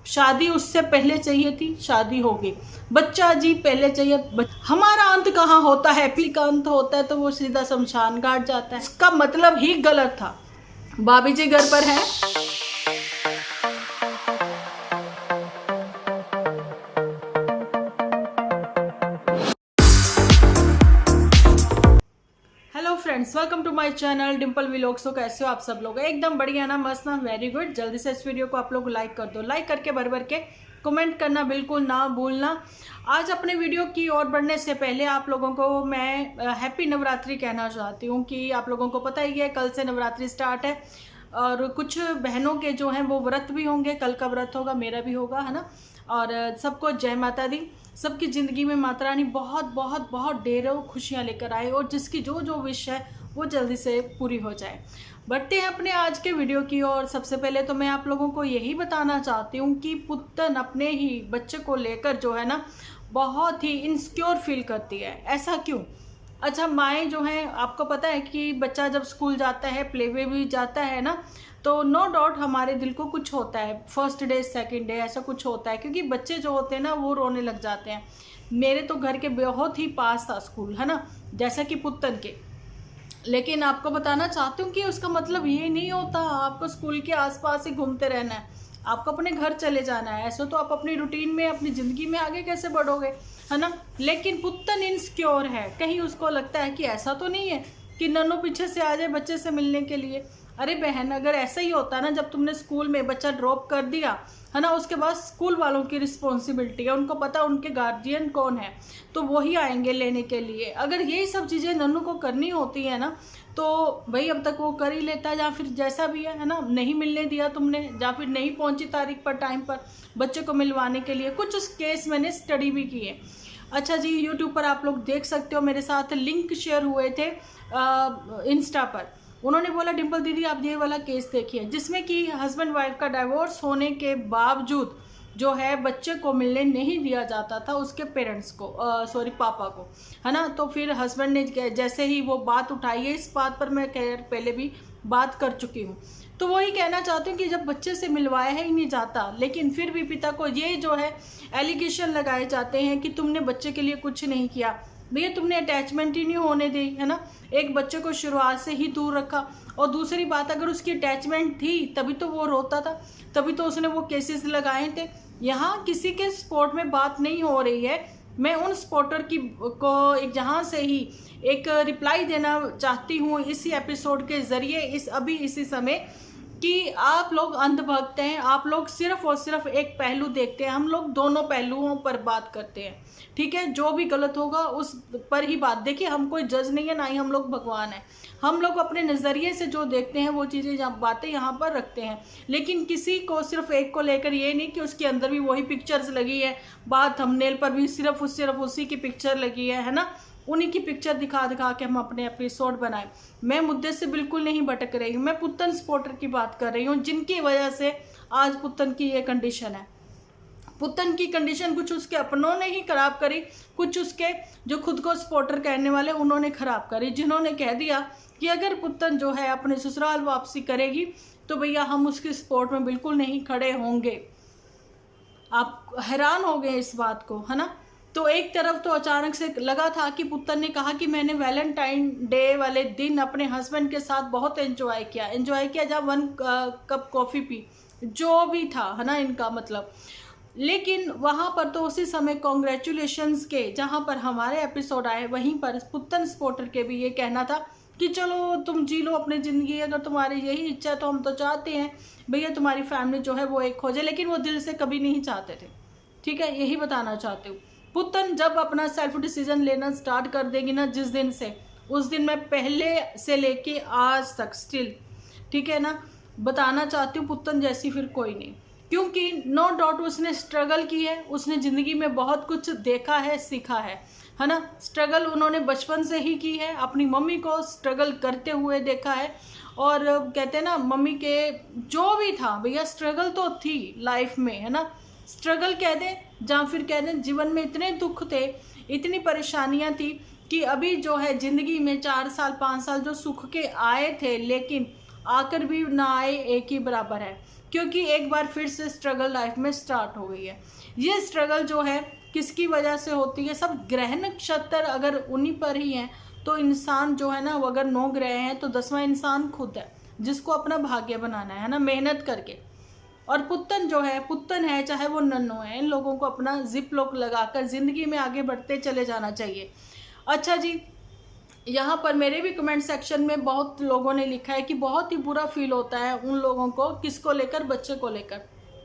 शादी उससे पहले चाहिए थी, शादी हो गई, बच्चा जी पहले चाहिए। हमारा अंत कहाँ होता है, पी का अंत होता है तो वो सीधा शमशान घाट जाता है। इसका मतलब ही गलत था। भाभी जी घर पर हैं। Hello friends, welcome to my channel Dimple vlogs. तो कैसे हो आप सब लोग? एकदम बढ़िया ना, मस्त ना, वेरी गुड। जल्दी से इस वीडियो को आप लोग लाइक कर दो, लाइक करके भर भर के कमेंट करना बिल्कुल ना भूलना। आज अपने वीडियो की ओर बढ़ने से पहले आप लोगों को मैं हैप्पी नवरात्रि कहना चाहती हूँ कि आप लोगों को पता ही है कल से नवरात्रि स्टार्ट है और कुछ बहनों के जो हैं वो व्रत भी होंगे। कल का व्रत होगा, मेरा भी होगा, है ना। और सबको जय माता दी। सबकी ज़िंदगी में माता रानी बहुत बहुत बहुत ढेरों खुशियाँ लेकर आए और जिसकी जो जो विश है वो जल्दी से पूरी हो जाए। बढ़ते हैं अपने आज के वीडियो की ओर। सबसे पहले तो मैं आप लोगों को यही बताना चाहती हूँ कि पुत्तन अपने ही बच्चे को लेकर जो है ना बहुत ही इनसिक्योर फील करती है। ऐसा क्यों? अच्छा, माएँ जो हैं, आपको पता है कि बच्चा जब स्कूल जाता है, प्ले वे भी जाता है ना, तो नो डाउट हमारे दिल को कुछ होता है। फर्स्ट डे, सेकंड डे ऐसा कुछ होता है, क्योंकि बच्चे जो होते हैं ना वो रोने लग जाते हैं। मेरे तो घर के बहुत ही पास था स्कूल, है ना, जैसा कि पुत्तन के। लेकिन आपको बताना चाहती हूँ कि उसका मतलब ये नहीं होता आपको स्कूल के आसपास ही घूमते रहना है। आपको अपने घर चले जाना है। ऐसे तो आप अपनी रूटीन में, अपनी ज़िंदगी में आगे कैसे बढ़ोगे, है ना। लेकिन पुत्तन इनसिक्योर है। कहीं उसको लगता है कि ऐसा तो नहीं है कि नन्नू पीछे से आ जाए बच्चे से मिलने के लिए। अरे बहन, अगर ऐसा ही होता ना, जब तुमने स्कूल में बच्चा ड्रॉप कर दिया, है ना, उसके बाद स्कूल वालों की रिस्पॉन्सिबिलिटी है, उनको पता उनके गार्जियन कौन है, तो वही आएंगे लेने के लिए। अगर यही सब चीज़ें नन्नू को करनी होती है ना, तो भाई अब तक वो कर ही लेता, या फिर जैसा भी है ना, नहीं मिलने दिया तुमने, या फिर नहीं पहुंची तारीख पर टाइम पर बच्चे को मिलवाने के लिए। कुछ उस केस मैंने स्टडी भी की है। अच्छा जी, यूट्यूब पर आप लोग देख सकते हो, मेरे साथ लिंक शेयर हुए थे इंस्टा पर। उन्होंने बोला डिम्पल दीदी आप ये वाला केस देखिए, जिसमें कि हस्बैंड वाइफ का डाइवोर्स होने के बावजूद जो है बच्चे को मिलने नहीं दिया जाता था उसके पेरेंट्स को, सॉरी पापा को, है ना। तो फिर हस्बैंड ने जैसे ही वो बात उठाई है, इस बात पर मैं पहले भी बात कर चुकी हूँ, तो वही कहना चाहती हूँ कि जब बच्चे से मिलवाया ही नहीं जाता, लेकिन फिर भी पिता को ये जो है एलिगेशन लगाए जाते हैं कि तुमने बच्चे के लिए कुछ नहीं किया। भैया तुमने अटैचमेंट ही नहीं होने दी, है ना। एक बच्चे को शुरुआत से ही दूर रखा। और दूसरी बात, अगर उसकी अटैचमेंट थी तभी तो वो रोता था, तभी तो उसने वो केसेस लगाए थे। यहाँ किसी के सपोर्ट में बात नहीं हो रही है। मैं उन सपोर्टर की को एक जहाँ से ही एक रिप्लाई देना चाहती हूँ इसी एपिसोड के ज़रिए, इसी समय, कि आप लोग अंधभक्त हैं। आप लोग सिर्फ और सिर्फ एक पहलू देखते हैं। हम लोग दोनों पहलुओं पर बात करते हैं, ठीक है। जो भी गलत होगा उस पर ही बात। देखिए, हम कोई जज नहीं है, ना ही हम लोग भगवान हैं। हम लोग अपने नज़रिए से जो देखते हैं वो चीज़ें, बातें यहाँ पर रखते हैं। लेकिन किसी को सिर्फ एक को लेकर ये नहीं कि उसके अंदर भी वही पिक्चर्स लगी है, बात थंबनेल पर भी सिर्फ उसी की पिक्चर लगी है ना। उन्हीं की पिक्चर दिखा दिखा के हम अपने एपिसोड बनाए। मैं मुद्दे से बिल्कुल नहीं भटक रही हूँ। मैं पुत्तन सपोर्टर की बात कर रही हूँ, जिनकी वजह से आज पुत्तन की ये कंडीशन है। पुत्तन की कंडीशन कुछ उसके अपनों ने ही खराब करी, कुछ उसके जो खुद को सपोर्टर कहने वाले उन्होंने खराब करी, जिन्होंने कह दिया कि अगर पुत्तन जो है अपने ससुराल वापसी करेगी तो भैया हम उसकी सपोर्ट में बिल्कुल नहीं खड़े होंगे। आप हैरान हो गए इस बात को, है ना। तो एक तरफ तो अचानक से लगा था कि पुत्तन ने कहा कि मैंने वैलेंटाइन डे वाले दिन अपने हस्बैंड के साथ बहुत एंजॉय किया, जब 1 कप कॉफ़ी पी, जो भी था, है ना, इनका मतलब। लेकिन वहाँ पर तो उसी समय कॉन्ग्रेचुलेशंस के जहाँ पर हमारे एपिसोड आए, वहीं पर पुत्तन सपोर्टर के भी ये कहना था कि चलो तुम जी लो अपनी ज़िंदगी, अगर तुम्हारी यही इच्छा है तो हम तो चाहते हैं भैया तुम्हारी फैमिली जो है वो एक हो जाए। लेकिन वो दिल से कभी नहीं चाहते थे, ठीक है। यही बताना चाहती हूँ। पुत्तन जब अपना सेल्फ डिसीजन लेना स्टार्ट कर देगी ना, जिस दिन से, उस दिन मैं पहले से लेके आज तक स्टिल, ठीक है ना, बताना चाहती हूँ पुत्तन जैसी फिर कोई नहीं। क्योंकि नो डाउट उसने स्ट्रगल की है, उसने ज़िंदगी में बहुत कुछ देखा है, सीखा है ना। स्ट्रगल उन्होंने बचपन से ही की है, अपनी मम्मी को स्ट्रगल करते हुए देखा है। और कहते हैं ना, मम्मी के जो भी था भैया, स्ट्रगल तो थी लाइफ में, है ना। स्ट्रगल कह दें या फिर कह दें, जीवन में इतने दुख थे, इतनी परेशानियां थी कि अभी जो है ज़िंदगी में 4 साल 5 साल जो सुख के आए थे, लेकिन आकर भी ना आए एक ही बराबर है, क्योंकि एक बार फिर से स्ट्रगल लाइफ में स्टार्ट हो गई है। ये स्ट्रगल जो है किसकी वजह से होती है? सब ग्रह नक्षत्र अगर उन्हीं पर ही हैं तो इंसान जो है ना, वो अगर 9 ग्रह हैं तो 10वां इंसान खुद है, जिसको अपना भाग्य बनाना है ना, मेहनत करके। और पुत्तन जो है, पुत्तन है चाहे वो नन्नो है, इन लोगों को अपना जिप लॉक लगाकर ज़िंदगी में आगे बढ़ते चले जाना चाहिए। अच्छा जी, यहाँ पर मेरे भी कमेंट सेक्शन में बहुत लोगों ने लिखा है कि बहुत ही बुरा फील होता है उन लोगों को, किसको लेकर? बच्चे को लेकर।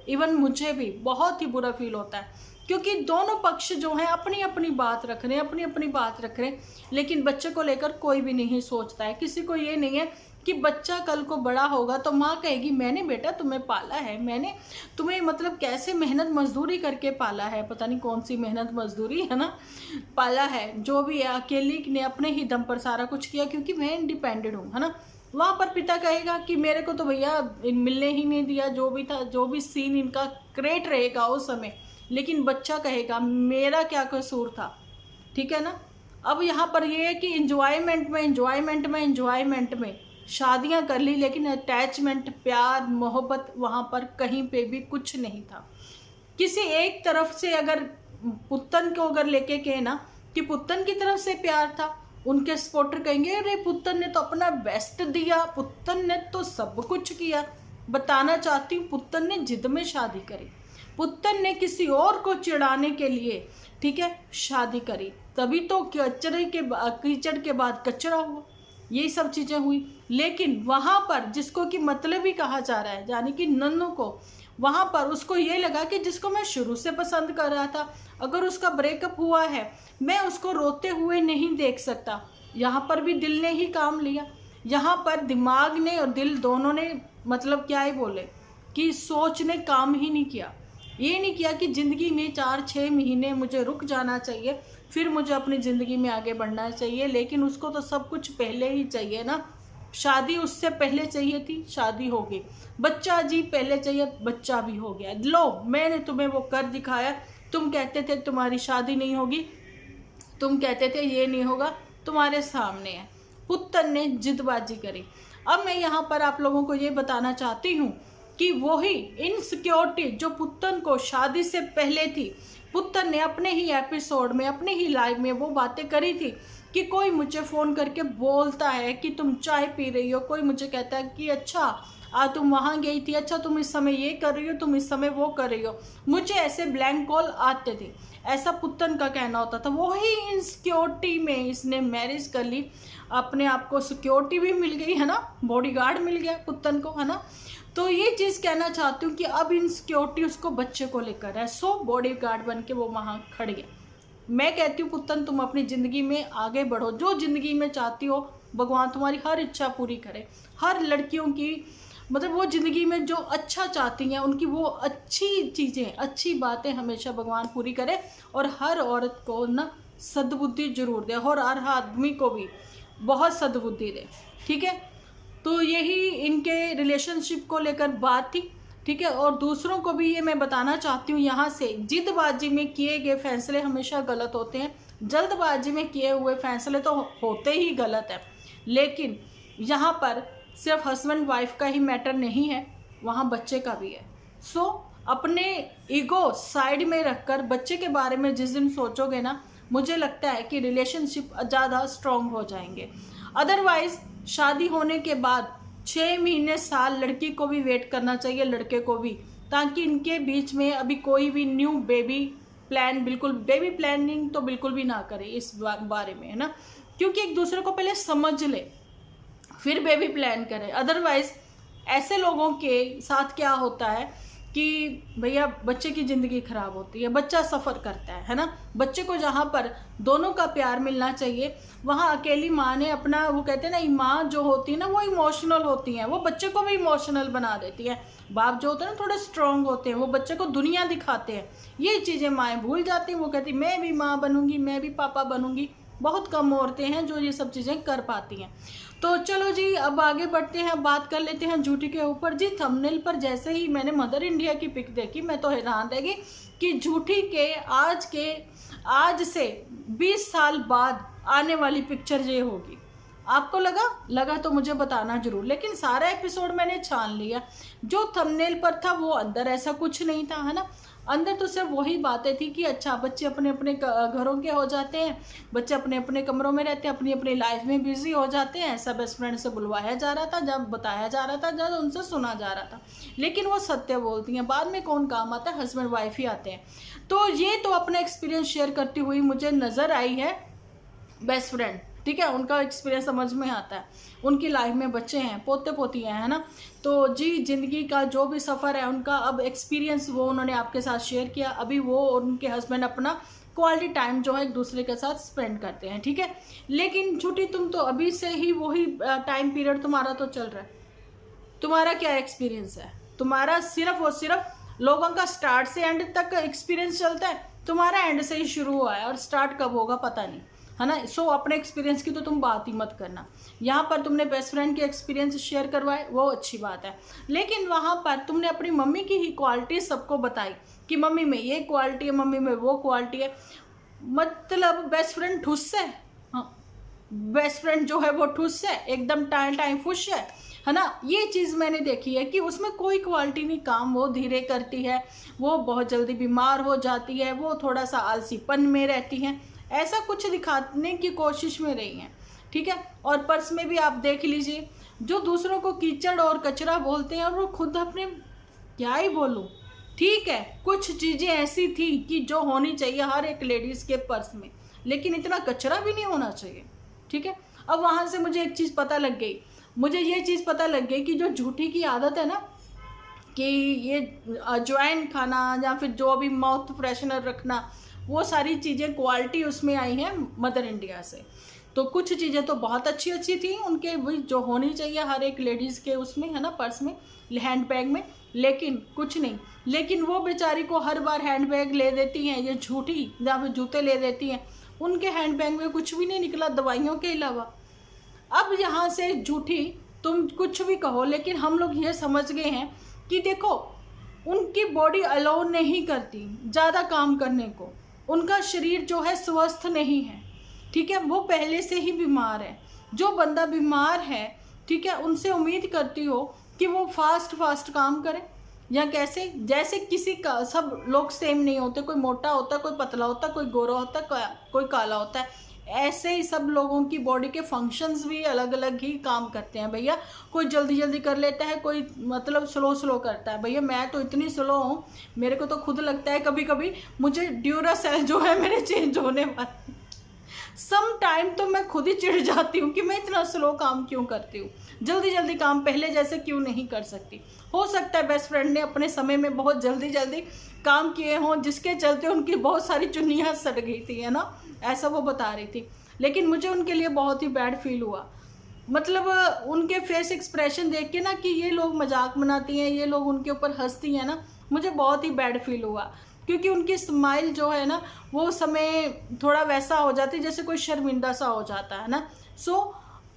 इवन मुझे भी बहुत ही बुरा फील होता है, क्योंकि दोनों पक्ष जो हैं अपनी अपनी बात रख रहे हैं, अपनी अपनी बात रख रहे हैं, लेकिन बच्चे को लेकर कोई भी नहीं सोचता है। किसी को ये नहीं है कि बच्चा कल को बड़ा होगा तो माँ कहेगी मैंने बेटा तुम्हें पाला है, मैंने तुम्हें मतलब कैसे मेहनत मजदूरी करके पाला है, पता नहीं कौन सी मेहनत मजदूरी है ना, पाला है। जो भी है अकेली ने अपने ही दम पर सारा कुछ किया, क्योंकि मैं इंडिपेंडेंट हूँ, है ना। वहाँ पर पिता कहेगा कि मेरे को तो भैया मिलने ही नहीं दिया, जो भी था, जो भी सीन इनका क्रिएट रहेगा उस समय, लेकिन बच्चा कहेगा मेरा क्या कसूर था, ठीक है ना। अब यहाँ पर ये है कि इंजॉयमेंट में शादियाँ कर ली, लेकिन अटैचमेंट, प्यार, मोहब्बत वहाँ पर कहीं पे भी कुछ नहीं था। किसी एक तरफ से अगर पुत्तन को अगर लेके कहे ना कि पुत्तन की तरफ से प्यार था, उनके सपोर्टर कहेंगे अरे पुत्तन ने तो अपना बेस्ट दिया, पुत्तन ने तो सब कुछ किया। बताना चाहती हूँ, पुत्तन ने जिद में शादी करी, पुत्तन ने किसी और को चिढ़ाने के लिए, ठीक है, शादी करी, तभी तो कीचड़ के बाद कचरा हुआ, यही सब चीज़ें हुई। लेकिन वहाँ पर जिसको कि मतलब ही कहा जा रहा है, यानी कि नन्नू को, वहाँ पर उसको ये लगा कि जिसको मैं शुरू से पसंद कर रहा था, अगर उसका ब्रेकअप हुआ है, मैं उसको रोते हुए नहीं देख सकता। यहाँ पर भी दिल ने ही काम लिया, यहाँ पर दिमाग ने और दिल दोनों ने मतलब क्या ही बोले कि सोच ने काम ही नहीं किया। ये नहीं किया कि ज़िंदगी में 4-6 महीने मुझे रुक जाना चाहिए, फिर मुझे अपनी ज़िंदगी में आगे बढ़ना चाहिए। लेकिन उसको तो सब कुछ पहले ही चाहिए ना, शादी उससे पहले चाहिए थी, शादी हो गई, बच्चा जी पहले चाहिए, बच्चा भी हो गया। लो मैंने तुम्हें वो कर दिखाया, तुम कहते थे तुम्हारी शादी नहीं होगी, तुम कहते थे ये नहीं होगा, तुम्हारे सामने है। पुत्तन ने जिदबाजी करी। अब मैं यहाँ पर आप लोगों को ये बताना चाहती हूँ कि वही इनसिक्योरिटी जो पुत्तन को शादी से पहले थी, पुत्तन ने अपने ही एपिसोड में, अपने ही लाइव में वो बातें करी थी कि कोई मुझे फ़ोन करके बोलता है कि तुम चाय पी रही हो, कोई मुझे कहता है कि अच्छा तुम वहाँ गई थी, अच्छा तुम इस समय ये कर रही हो, तुम इस समय वो कर रही हो, मुझे ऐसे ब्लैंक कॉल आते थे, ऐसा पुत्तन का कहना होता था। वही इनसिक्योरिटी में इसने मैरिज कर ली, अपने आप को सिक्योरिटी भी मिल गई, है ना, बॉडीगार्ड मिल गया पुत्तन को, है ना। तो ये चीज़ कहना चाहती हूँ कि अब इनसिक्योरिटी उसको बच्चे को लेकर है, सो बॉडीगार्ड बन के वो वहाँ खड़ गया। मैं कहती हूँ पुत्तन तुम अपनी ज़िंदगी में आगे बढ़ो, जो ज़िंदगी में चाहती हो भगवान तुम्हारी हर इच्छा पूरी करे। हर लड़कियों की मतलब वो ज़िंदगी में जो अच्छा चाहती हैं, उनकी वो अच्छी चीज़ें, अच्छी बातें हमेशा भगवान पूरी करे, और हर औरत को ना सद्बुद्धि जरूर दे, और हर आदमी को भी बहुत सद्बुद्धि दे, ठीक है। तो यही इनके रिलेशनशिप को लेकर बात थी, ठीक है। और दूसरों को भी ये मैं बताना चाहती हूँ यहाँ से, जिदबाजी में किए गए फैसले हमेशा गलत होते हैं, जल्दबाजी में किए हुए फैसले तो होते ही गलत है। लेकिन यहाँ पर सिर्फ हस्बैंड वाइफ का ही मैटर नहीं है, वहाँ बच्चे का भी है। सो अपने ईगो साइड में रखकर बच्चे के बारे में जिस दिन सोचोगे ना, मुझे लगता है कि रिलेशनशिप ज़्यादा स्ट्रॉन्ग हो जाएंगे। अदरवाइज शादी होने के बाद 6 महीने साल लड़की को भी वेट करना चाहिए, लड़के को भी, ताकि इनके बीच में अभी कोई भी न्यू बेबी प्लान, बिल्कुल बेबी प्लानिंग तो बिल्कुल भी ना करे इस बारे में, है ना, क्योंकि एक दूसरे को पहले समझ ले फिर बेबी प्लान करे। अदरवाइज ऐसे लोगों के साथ क्या होता है कि भैया बच्चे की ज़िंदगी ख़राब होती है, बच्चा सफ़र करता है ना। बच्चे को जहाँ पर दोनों का प्यार मिलना चाहिए, वहाँ अकेली माँ ने अपना, वो कहते हैं ना, माँ जो होती है ना वो इमोशनल होती हैं, वो बच्चे को भी इमोशनल बना देती है। बाप जो होते हैं ना थोड़े स्ट्रॉन्ग होते हैं, वो बच्चे को दुनिया दिखाते हैं। ये चीज़ें माएँ भूल जाती हैं, वो कहती मैं भी माँ बनूँगी, मैं भी पापा बनूँगी। बहुत कम औरतें हैं जो ये सब चीज़ें कर पाती हैं। तो चलो जी, अब आगे बढ़ते हैं, बात कर लेते हैं झूठी के ऊपर। जी थंबनेल पर जैसे ही मैंने मदर इंडिया की पिक देखी, मैं तो हैरान रह गई कि झूठी के आज से 20 साल बाद आने वाली पिक्चर ये होगी। आपको लगा तो मुझे बताना जरूर। लेकिन सारा एपिसोड मैंने छान लिया, जो थंबनेल पर था वो अंदर ऐसा कुछ नहीं था, है ना। अंदर तो सिर्फ वही बातें थी कि अच्छा बच्चे अपने अपने घरों के हो जाते हैं, बच्चे अपने अपने कमरों में रहते हैं, अपनी अपनी लाइफ में बिजी हो जाते हैं। ऐसा बेस्ट फ्रेंड से बुलवाया जा रहा था, जब बताया जा रहा था, जब उनसे सुना जा रहा था। लेकिन वो सत्य बोलती हैं, बाद में कौन काम आता है, हस्बैंड वाइफ ही आते हैं। तो ये तो अपना एक्सपीरियंस शेयर करती हुई मुझे नज़र आई है बेस्ट फ्रेंड, ठीक है। उनका एक्सपीरियंस समझ में आता है, उनकी लाइफ में बच्चे हैं, पोते पोती हैं, है ना। तो जी ज़िंदगी का जो भी सफ़र है उनका अब एक्सपीरियंस वो उन्होंने आपके साथ शेयर किया। अभी वो और उनके हस्बैंड अपना क्वालिटी टाइम जो है एक दूसरे के साथ स्पेंड करते हैं, ठीक है। लेकिन छुट्टी तुम तो अभी से ही वही टाइम पीरियड तुम्हारा तो चल रहा है। तुम्हारा क्या एक्सपीरियंस है? तुम्हारा सिर्फ और सिर्फ लोगों का स्टार्ट से एंड तक एक्सपीरियंस चलता है, तुम्हारा एंड से ही शुरू हुआ है और स्टार्ट कब होगा पता नहीं, है ना। सो अपने एक्सपीरियंस की तो तुम बात ही मत करना। यहाँ पर तुमने बेस्ट फ्रेंड के एक्सपीरियंस शेयर करवाए, वो अच्छी बात है। लेकिन वहाँ पर तुमने अपनी मम्मी की ही क्वालिटी सबको बताई कि मम्मी में ये क्वालिटी है, मम्मी में वो क्वालिटी है। मतलब बेस्ट फ्रेंड ठुस है, हाँ, बेस्ट फ्रेंड जो है वो ठुस है, एकदम टाइम खुश है ना। ये चीज़ मैंने देखी है कि उसमें कोई क्वालिटी नहीं, काम वो धीरे करती है, वो बहुत जल्दी बीमार हो जाती है, वो थोड़ा सा आलसीपन में रहती हैं, ऐसा कुछ दिखाने की कोशिश में रही हैं, ठीक है। और पर्स में भी आप देख लीजिए, जो दूसरों को कीचड़ और कचरा बोलते हैं और वो खुद अपने, क्या ही बोलूं, ठीक है, कुछ चीज़ें ऐसी थी कि जो होनी चाहिए हर एक लेडीज़ के पर्स में, लेकिन इतना कचरा भी नहीं होना चाहिए, ठीक है। अब वहाँ से मुझे एक चीज़ पता लग गई, मुझे ये चीज़ पता लग गई कि जो झूठी की आदत है ना, कि ये अजवाइन खाना या फिर जो भी माउथ फ्रेशनर रखना, वो सारी चीज़ें क्वालिटी उसमें आई हैं मदर इंडिया से। तो कुछ चीज़ें तो बहुत अच्छी अच्छी थी उनके, भी जो होनी चाहिए हर एक लेडीज़ के उसमें, है ना, पर्स में, हैंड बैग में, लेकिन कुछ नहीं। लेकिन वो बेचारी को हर बार हैंड बैग ले देती हैं ये झूठी, या फिर जूते ले देती हैं, उनके हैंड बैग में कुछ भी नहीं निकला दवाइयों के अलावा। अब यहाँ से झूठी तुम कुछ भी कहो, लेकिन हम लोग ये समझ गए हैं कि देखो उनकी बॉडी अलाउ नहीं करती ज़्यादा काम करने को, उनका शरीर जो है स्वस्थ नहीं है, ठीक है, वो पहले से ही बीमार है। जो बंदा बीमार है, ठीक है, उनसे उम्मीद करती हो कि वो फास्ट काम करे, या कैसे, जैसे किसी का, सब लोग सेम नहीं होते, कोई मोटा होता है, कोई पतला होता है, कोई गोरा होता है, कोई काला होता है, ऐसे ही सब लोगों की बॉडी के फंक्शंस भी अलग अलग ही काम करते हैं भैया। कोई जल्दी करता लेता है, कोई मतलब स्लो करता है। भैया मैं तो इतनी स्लो हूँ, मेरे को तो खुद लगता है कभी कभी मुझे ड्यूरासेल जो है मेरे चेंज होने वाले, सम टाइम तो मैं खुद ही चिढ़ जाती हूँ कि मैं इतना स्लो काम क्यों करती हूँ, जल्दी काम पहले जैसे क्यों नहीं कर सकती। हो सकता है बेस्ट फ्रेंड ने अपने समय में बहुत जल्दी काम किए हों, जिसके चलते उनकी बहुत सारी चुन्नियाँ सड़ गई थी, है ना, ऐसा वो बता रही थी। लेकिन मुझे उनके लिए बहुत ही बैड फील हुआ, मतलब उनके फेस एक्सप्रेशन देख के ना, कि ये लोग मजाक बनाती हैं, ये लोग उनके ऊपर हंसती हैं ना, मुझे बहुत ही बैड फील हुआ। क्योंकि उनकी स्माइल जो है ना, वो समय थोड़ा वैसा हो जाती है जैसे कोई शर्मिंदा सा हो जाता है ना। सो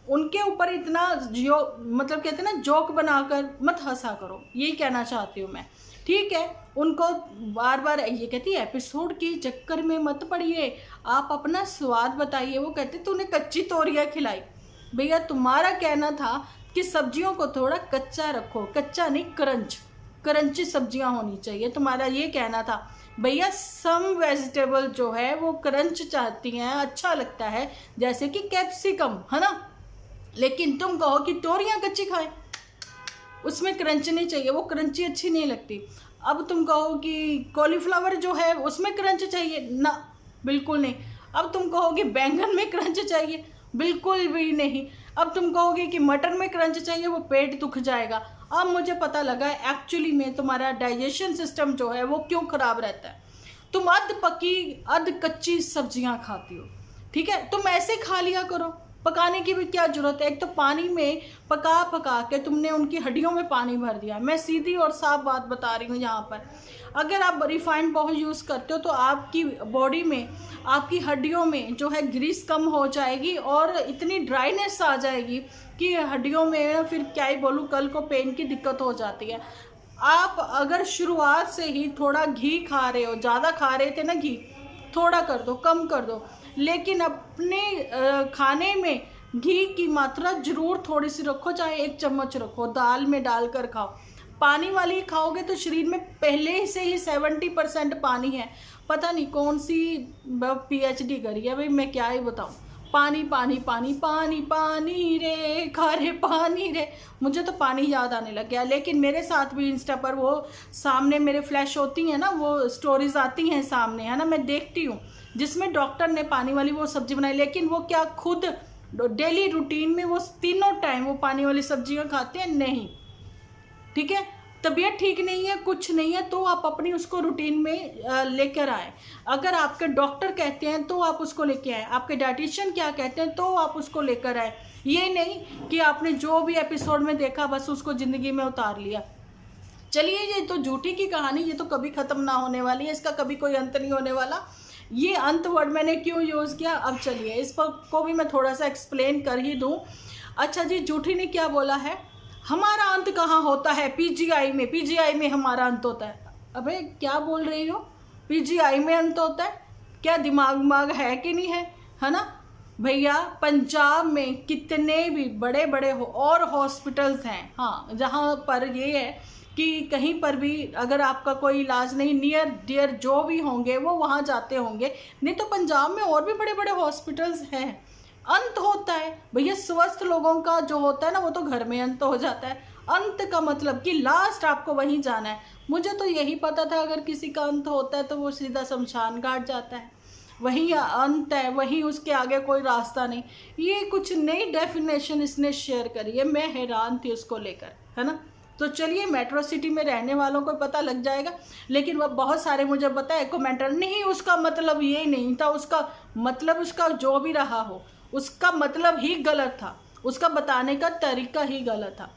उनके ऊपर इतना जो मतलब कहते हैं ना, जोक बनाकर मत हंसा करो, यही कहना चाहती हूँ मैं, ठीक है। उनको बार ये कहती है एपिसोड के चक्कर में मत पड़िए, आप अपना स्वाद बताइए। वो कहते तूने कच्ची तोरियाँ खिलाई। भैया तुम्हारा कहना था कि सब्जियों को थोड़ा कच्चा रखो, कच्चा नहीं क्रंची सब्जियां होनी चाहिए, तुम्हारा ये कहना था। भैया सम वेजिटेबल जो है वो क्रंच चाहती हैं, अच्छा लगता है, जैसे कि कैप्सिकम, है ना। लेकिन तुम कहो कि तोरियां कच्ची खाएं, उसमें क्रंच नहीं चाहिए, वो क्रंची अच्छी नहीं लगती। अब तुम कहो कि कॉलीफ्लावर जो है उसमें क्रंच चाहिए ना, बिल्कुल नहीं। अब तुम कहोगे बैंगन में क्रंच चाहिए, बिल्कुल भी नहीं। अब तुम कहोगे कि मटर में क्रंच चाहिए, वो पेट दुख जाएगा। अब मुझे पता लगा एक्चुअली में तुम्हारा डाइजेशन सिस्टम जो है वो क्यों खराब रहता है। तुम अध पकी अध कच्ची सब्जियां खाती हो, ठीक है। तुम ऐसे खा लिया करो, पकाने की भी क्या जरूरत है। एक तो पानी में पका के तुमने उनकी हड्डियों में पानी भर दिया। मैं सीधी और साफ बात बता रही हूँ यहाँ पर। अगर आप रिफाइंड बहुत यूज़ करते हो तो आपकी बॉडी में, आपकी हड्डियों में जो है ग्रीस कम हो जाएगी और इतनी ड्राइनेस आ जाएगी कि हड्डियों में फिर क्या ही बोलूँ, कल को पेन की दिक्कत हो जाती है। आप अगर शुरुआत से ही थोड़ा घी खा रहे हो, ज़्यादा खा रहे थे ना घी, थोड़ा कर दो, कम कर दो, लेकिन अपने खाने में घी की मात्रा जरूर थोड़ी सी रखो, चाहे 1 चम्मच रखो, दाल में डालकर खाओ। पानी वाली खाओगे तो शरीर में पहले से ही 70% पानी है। पता नहीं कौन सी PhD करी है भाई, मैं क्या ही बताऊँ। पानी पानी पानी पानी पानी रे खारे पानी रे, मुझे तो पानी याद आने लग गया। लेकिन मेरे साथ भी इंस्टा पर वो सामने मेरे फ्लैश होती हैं ना, वो स्टोरीज आती हैं सामने, है ना, मैं देखती हूँ, जिसमें डॉक्टर ने पानी वाली वो सब्जी बनाई। लेकिन वो क्या खुद डेली रूटीन में वो तीनों टाइम वो पानी वाली सब्जियां खाते हैं? नहीं। ठीक है, तबीयत ठीक नहीं है, कुछ नहीं है, तो आप अपनी उसको रूटीन में लेकर आए। अगर आपके डॉक्टर कहते हैं तो आप उसको लेके आए, आपके डाइटिशियन क्या कहते हैं तो आप उसको लेकर आए। ये नहीं कि आपने जो भी एपिसोड में देखा बस उसको ज़िंदगी में उतार लिया। चलिए, ये तो झूठी की कहानी, ये तो कभी ख़त्म ना होने वाली है, इसका कभी कोई अंत नहीं होने वाला। ये अंत वर्ड मैंने क्यों यूज़ किया, अब चलिए इस पर को भी मैं थोड़ा सा एक्सप्लेन कर ही दूँ। अच्छा जी, झूठी ने क्या बोला है, हमारा अंत कहाँ होता है, PGI में, PGI में हमारा अंत होता है। अबे क्या बोल रही हो, PGI में अंत होता है? क्या दिमाग है कि नहीं है, है ना भैया। पंजाब में कितने भी बड़े बड़े और हॉस्पिटल्स हैं, हाँ, जहाँ पर ये है कि कहीं पर भी अगर आपका कोई इलाज नहीं, नियर डियर जो भी होंगे वो वहाँ जाते होंगे। नहीं तो पंजाब में और भी बड़े बड़े हॉस्पिटल्स हैं। अंत होता है भैया, स्वस्थ लोगों का जो होता है ना वो तो घर में अंत हो जाता है। अंत का मतलब कि लास्ट आपको वहीं जाना है। मुझे तो यही पता था अगर किसी का अंत होता है तो वो सीधा शमशान घाट जाता है, वहीं अंत है, वहीं उसके आगे कोई रास्ता नहीं। ये कुछ नई डेफिनेशन इसने शेयर करी है, मैं हैरान थी उसको लेकर, है ना। तो चलिए, मेट्रो सिटी में रहने वालों को पता लग जाएगा। लेकिन वह बहुत सारे मुझे बताए कमेंटर, नहीं उसका मतलब ये नहीं था, उसका मतलब, उसका जो भी रहा हो उसका मतलब ही गलत था, उसका बताने का तरीका ही गलत था।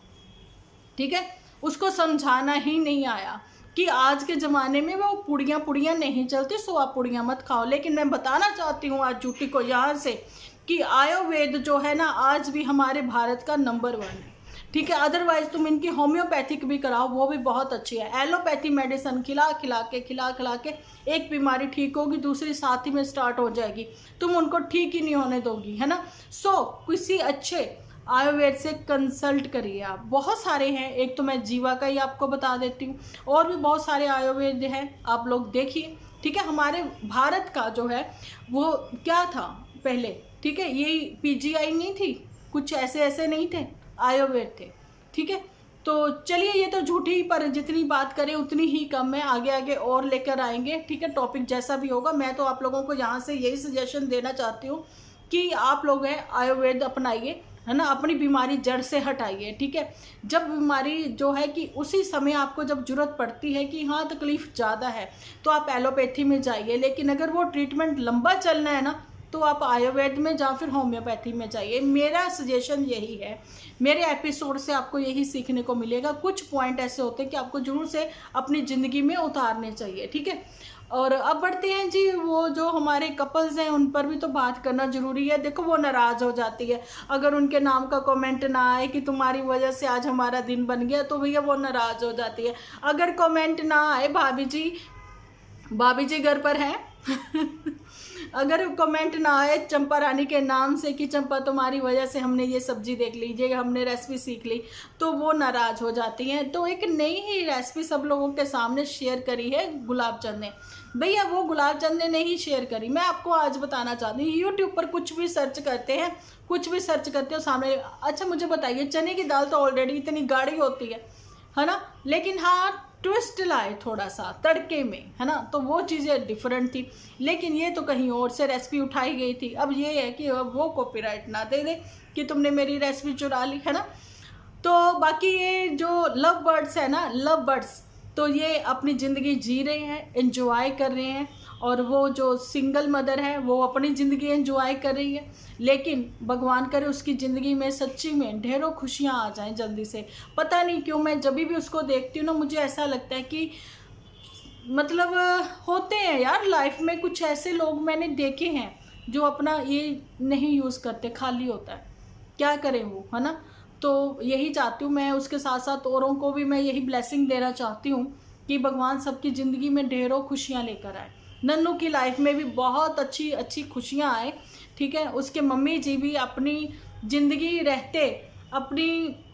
ठीक है, उसको समझाना ही नहीं आया कि आज के ज़माने में वो पुड़ियाँ नहीं चलती, सो आप पुड़ियाँ मत खाओ। लेकिन मैं बताना चाहती हूँ आज झूठी को यहाँ से कि आयुर्वेद जो है ना आज भी हमारे भारत का नंबर 1 है। ठीक है, अदरवाइज तुम इनकी होम्योपैथिक भी कराओ, वो भी बहुत अच्छी है। एलोपैथी मेडिसिन खिला खिला के एक बीमारी ठीक होगी, दूसरी साथ ही में स्टार्ट हो जाएगी, तुम उनको ठीक ही नहीं होने दोगी, है ना। सो किसी अच्छे आयुर्वेद से कंसल्ट करिए आप, बहुत सारे हैं। एक तो मैं जीवा का ही आपको बता देती हूँ, और भी बहुत सारे आयुर्वेद हैं, आप लोग देखिए। ठीक है, हमारे भारत का जो है वो क्या था पहले, ठीक है, ये PGI नहीं थी, कुछ ऐसे नहीं थे, आयुर्वेद थे। ठीक है, तो चलिए, ये तो झूठी, पर जितनी बात करें उतनी ही कम है, आगे आगे और लेकर आएंगे। ठीक है, टॉपिक जैसा भी होगा। मैं तो आप लोगों को यहाँ से यही सजेशन देना चाहती हूँ कि आप लोग हैं आयुर्वेद अपनाइए, है ना, अपनी बीमारी जड़ से हटाइए। ठीक है, जब बीमारी जो है कि उसी समय आपको जब जरूरत पड़ती है कि हाँ तकलीफ ज़्यादा है तो आप एलोपैथी में जाइए। लेकिन अगर वो ट्रीटमेंट लंबा चलना है ना तो आप आयुर्वेद में या फिर होम्योपैथी में जाइए। मेरा सजेशन यही है, मेरे एपिसोड से आपको यही सीखने को मिलेगा। कुछ पॉइंट ऐसे होते हैं कि आपको जरूर से अपनी ज़िंदगी में उतारने चाहिए। ठीक है, और अब बढ़ते हैं जी, वो जो हमारे कपल्स हैं उन पर भी तो बात करना ज़रूरी है। देखो, वो नाराज़ हो जाती है अगर उनके नाम का कमेंट ना आए कि तुम्हारी वजह से आज हमारा दिन बन गया, तो भैया वो नाराज़ हो जाती है। अगर कमेंट ना आए, भाभी जी घर पर हैं अगर कमेंट ना आए चंपा रानी के नाम से कि चंपा तुम्हारी वजह से हमने ये सब्जी देख लीजिए, हमने रेसिपी सीख ली, तो वो नाराज़ हो जाती हैं। तो एक नई ही रेसिपी सब लोगों के सामने शेयर करी है गुलाब चंद ने। भैया वो गुलाब चंद ने नहीं शेयर करी, मैं आपको आज बताना चाहती हूँ। यूट्यूब पर कुछ भी सर्च करते हैं, कुछ भी सर्च करते हो सामने। अच्छा मुझे बताइए, चने की दाल तो ऑलरेडी इतनी गाढ़ी होती है ना, लेकिन हाँ ट्विस्ट लाए थोड़ा सा तड़के में, है ना, तो वो चीज़ें डिफरेंट थी। लेकिन ये तो कहीं और से रेसिपी उठाई गई थी। अब ये है कि अब वो कॉपीराइट ना दे दे कि तुमने मेरी रेसिपी चुरा ली, है ना। तो बाकी ये जो लव बर्ड्स है ना, लव बर्ड्स, तो ये अपनी ज़िंदगी जी रहे हैं, एंजॉय कर रहे हैं। और वो जो सिंगल मदर है वो अपनी ज़िंदगी एंजॉय कर रही है। लेकिन भगवान करे उसकी ज़िंदगी में सच्ची में ढेरों खुशियाँ आ जाएं जल्दी से। पता नहीं क्यों मैं जब भी उसको देखती हूँ ना, मुझे ऐसा लगता है कि मतलब होते हैं यार लाइफ में कुछ ऐसे लोग मैंने देखे हैं जो अपना ये नहीं यूज़ करते, खाली होता है, क्या करें वो, है ना। तो यही चाहती हूँ मैं, उसके साथ साथ औरों को भी मैं यही ब्लेसिंग देना चाहती हूँ कि भगवान सबकी ज़िंदगी में ढेरों खुशियाँ लेकर आए। नन्नू की लाइफ में भी बहुत अच्छी अच्छी खुशियाँ आए। ठीक है, उसके मम्मी जी भी अपनी ज़िंदगी रहते अपनी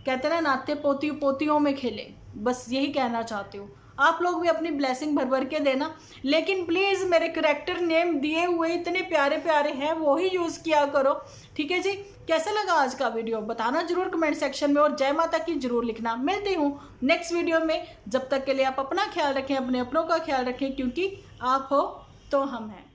कहते हैं ना नाते पोतियों में खेले, बस यही कहना चाहती हूँ। आप लोग भी अपनी ब्लेसिंग भर भर के देना, लेकिन प्लीज़ मेरे करैक्टर नेम दिए हुए इतने प्यारे प्यारे हैं वो ही यूज़ किया करो, ठीक है जी। कैसा लगा आज का वीडियो बताना जरूर कमेंट सेक्शन में, और जय माता की जरूर लिखना। मिलती हूँ नेक्स्ट वीडियो में, जब तक के लिए आप अपना ख्याल रखें, अपने अपनों का ख्याल रखें, क्योंकि आप हो तो हम हैं।